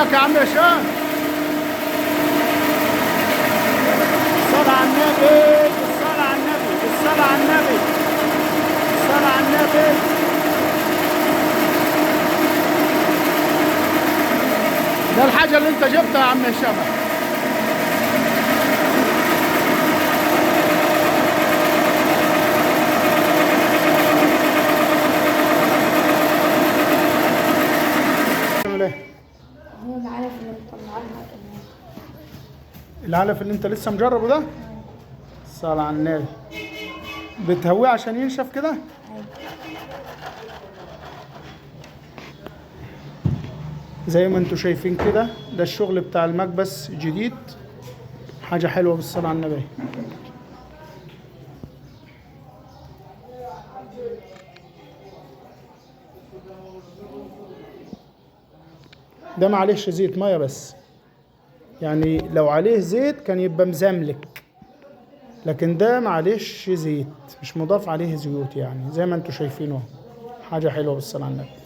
لك يا عم هشام. الصلاة على النبي، الصلاة على النبي، الصلاة على النبي، الصلاة على النبي. ده الحاجة اللي انت جبتها يا عم هشام. هو العلف اللي مطلعها. العلف اللي انت لسه مجربه ده؟ الصلاة على النبي. بتهويه عشان ينشف كده؟ زي ما انتوا شايفين كده، ده الشغل بتاع المكبس جديد، حاجة حلوة بالصلاة على النبي. ده معلش زيت مية بس، يعني لو عليه زيت كان يبقى مزملك، لكن ده معلش زيت مش مضاف عليه زيوت، يعني زي ما انتوا شايفينه حاجة حلوة بالصلاة على النبي.